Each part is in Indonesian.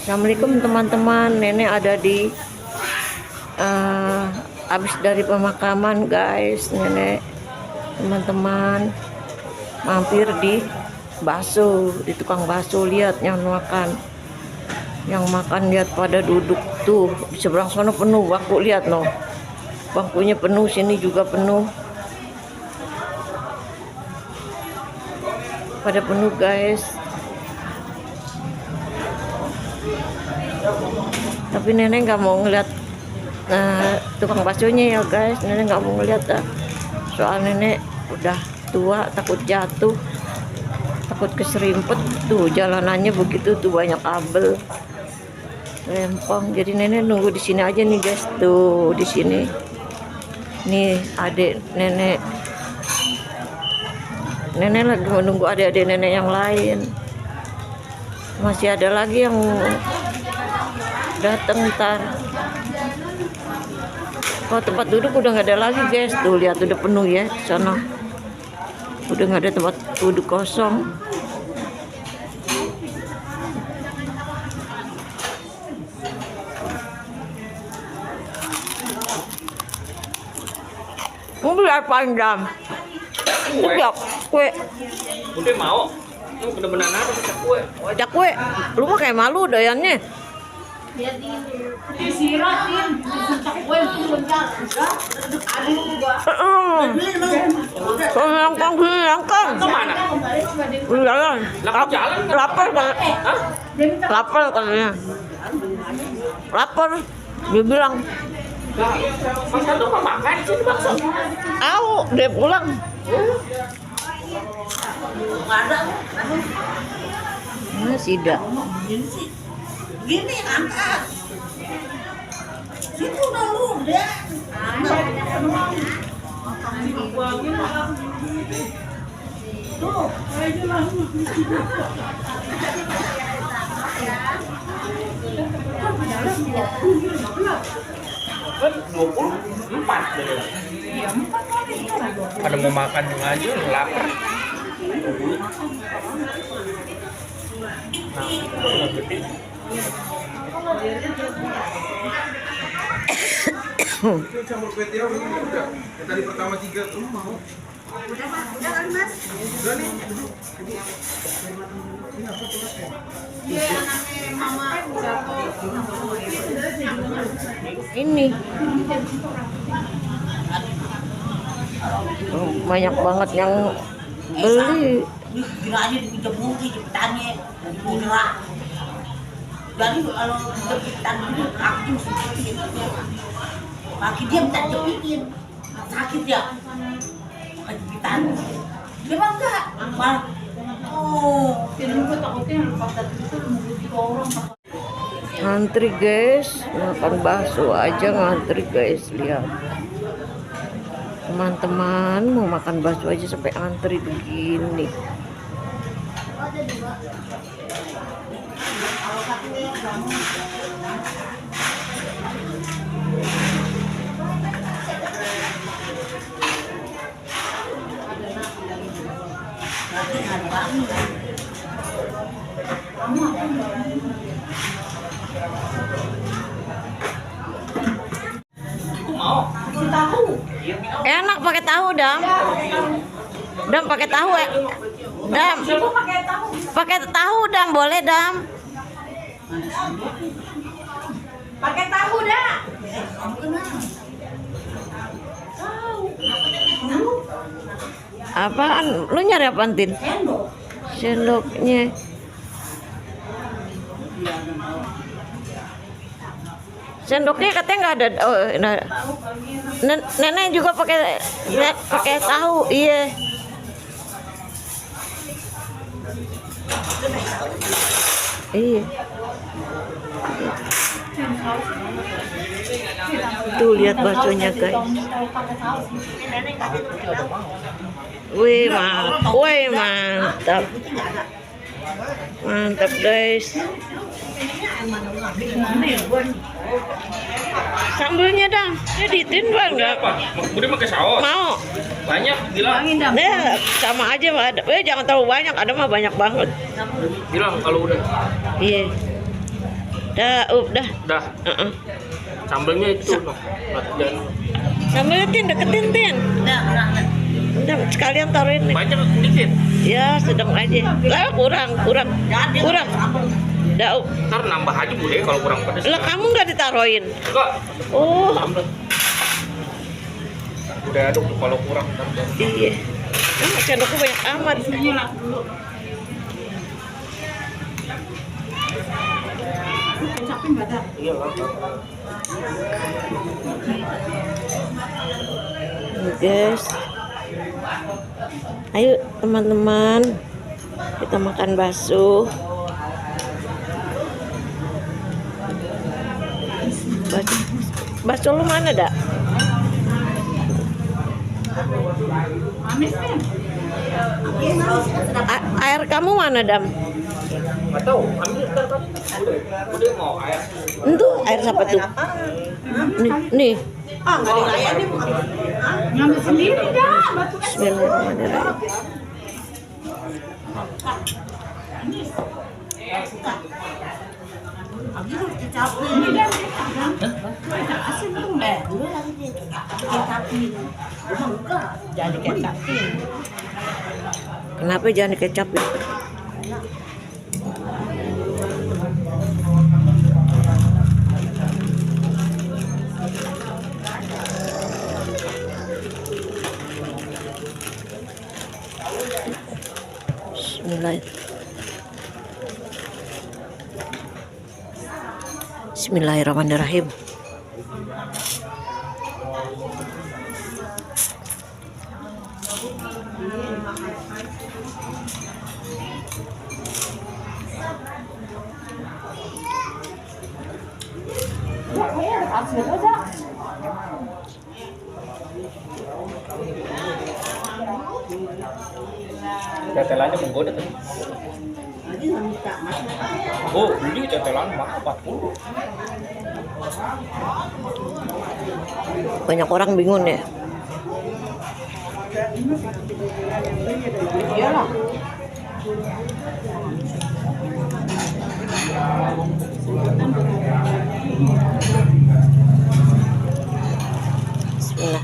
Assalamualaikum teman-teman. Nenek ada di habis dari pemakaman guys. Nenek teman-teman mampir di bakso, di tukang bakso. Lihat yang makan lihat pada duduk tuh di seberang sana penuh bangku, lihat no, bangkunya penuh, sini juga penuh, pada penuh guys. Tapi nenek nggak mau ngeliat tukang baksonya ya guys. Nenek nggak mau ngeliat soal nenek udah tua, takut jatuh, takut keserimpet. Tuh jalanannya begitu tuh, banyak kabel rempong. Jadi nenek nunggu di sini aja nih guys. Tuh di sini nih adik nenek lagi menunggu adik-adik nenek yang lain. Masih ada lagi yang datang ntar. Kalau tempat duduk udah nggak ada lagi guys. Tuh lihat udah penuh ya sana, udah nggak ada tempat duduk kosong. Mau beli apa Indam? Kue. Udah mau? Lu bener-bener apa cak kue? Cak kue. Lu mah kayak malu doyannya. Disiratin, cak kue itu bentar. Ada juga. Hilangkan. Kemana? Jalan. Lah jalan kan? Lapar kan? Hah? Lapar katanya. Lapar. Dia bilang, Mas Kanto mau makan sih di bakso? "Au, dia pulang." Tidak. Gini angkat. Situ dulu dia. Tuh. Kan 24 deh. Iya, 4 kali. Pada mau makan aja lapar. Campur kue tiaw ini udah. Yang tadi pertama 3 lu mau? Udah kan Mas? Udah nih, duduk. Dia anaknya Mama jatuh. Ini banyak banget yang beli. Gila aja dipinjam mungkin jepitannya murah. Jadi kalau jepitan itu kaki mesti jepit. Kaki dia minta jepitin, sakit ya. Pakai jepitan. Dia mah enggak. Malah ini gue takutnya lupa tadi itu nunggu 3 orang. Ngantri guys, makan bakso aja ngantri guys. Lihat teman-teman, mau makan bakso aja sampai antri begini. Mau? Tahu. Enak pakai tahu Dam. Dam pakai tahu ya. Dam Siapa pakai tahu? pakai tahu Dam, boleh Dam. Pakai tahu dah. Apaan? Lu nyari apaan Tin? Sendok. Sendoknya. Sendoknya katanya nggak ada. Oh, nah. Nenek juga pakai tahu. Iya. Iya. Tuh lihat baksonya guys. Wih, mantap. Mantap guys. Sambelnya Dang, editin bang nggak? Udah pakai saus. Mau? Banyak, bilang. Nah, sama aja mah ada. Jangan terlalu banyak, ada mah banyak banget. Bilang kalau udah. Iya. Udah. Dah. Heeh. Sambelnya itu noh. Jangan Sambelnya deketin tin. Nah. Udah sekalian taruhin nih. banyak dikit. Ya sedang aja. Lah kurang. Jangan Dah. Ntar nambah aja bude kalau kurang pedas. Lah kamu nggak ditaruhin? Enggak. Oh. Sambel. Udah aduk tuh kalau kurang ntar jangan. Iya. Sendokku banyak amat. nyulak dulu. Kecapnya nggak ada. Iya lah. Nih, guys. Ayo teman-teman, kita makan bakso. Bakso lu mana, Dak? Amis kan? Air kamu mana, Dam? Nggak tahu. Ambil ntar kan. Bude mau air. Itu air siapa tuh? Nih. Ah, nggak ada ayam nih. Ngambil sendiri dah, batu es. Bismillahirrahmanirrahim. Lagi tuh kecapnya. Ini kan kecap asin tuh. Dulu lagi dia kecapin. Emang enggak, jangan dikecapin. Kenapa jangan dikecapin? Bismillahirrahmanirrahim. Tetelannya menggoda tuh. Oh, beli tetelan mah 40. Banyak orang bingung ya. Iyalah. Bismillah.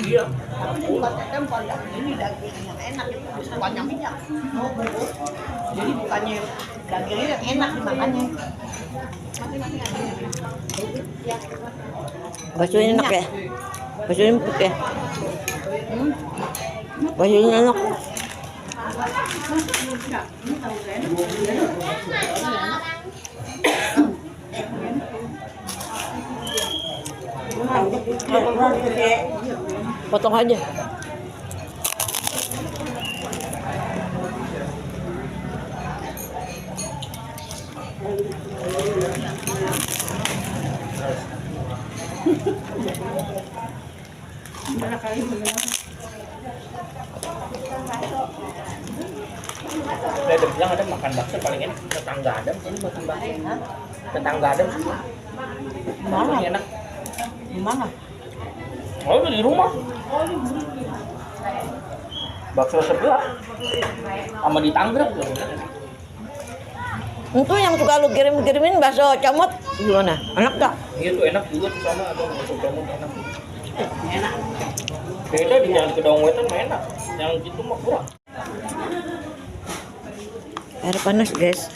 Iya. Bukan ini daging yang enak itu banyak minyak. Jadi bukannya dagingnya yang enak dimakannya. Bakso ini enak ya? Bakso ini empuk ya? Bakso ini enak. Potong aja. Ada bilang ada makan bakso paling enak tetangga Adam sini makan bakso. Tetangga Adam sini. Mana? Ini enak. Di mana? Oh, itu di rumah. Bakso sebelah. Sama di Tangerang tuh. Itu yang suka lu kirim-kirimin bakso comot gimana? Enak gak? Iya tuh enak juga tuh sama ada bakso jamur enak. Enak. Beda di Jalan Kedong Wetan mah enak. Yang gitu mah kurang. Air panas, guys.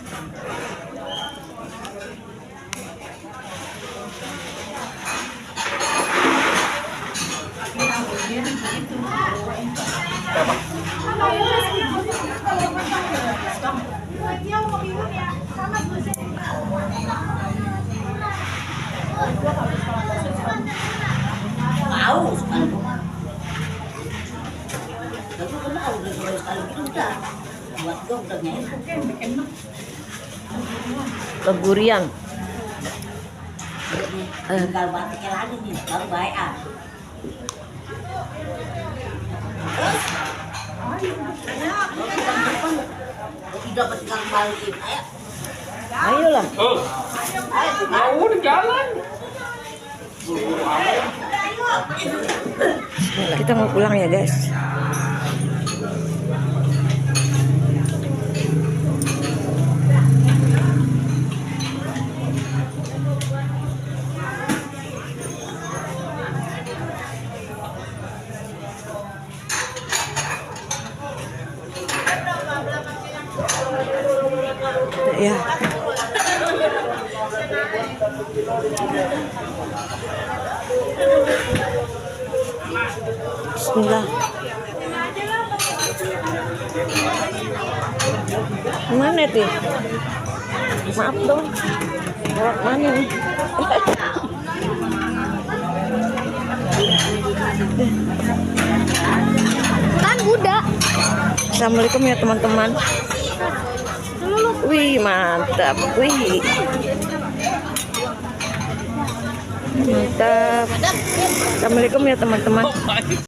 Tahu sekali rumah. Tapi kenal udah sekali gitu udah. Buat gue udah enak. Legurian. Tinggal batiknya lagi nih, baru baik ah. Tidak tinggal balikin, ayo. Ayolah. Oh. Mau di jalan. Kita mau pulang ya, guys. Ya. Bismillah. Mana tuh? Maaf dong. Lewat mana nih? Kan udah. Assalamualaikum ya teman-teman. Wih mantap, wih mantap. Assalamualaikum ya teman-teman.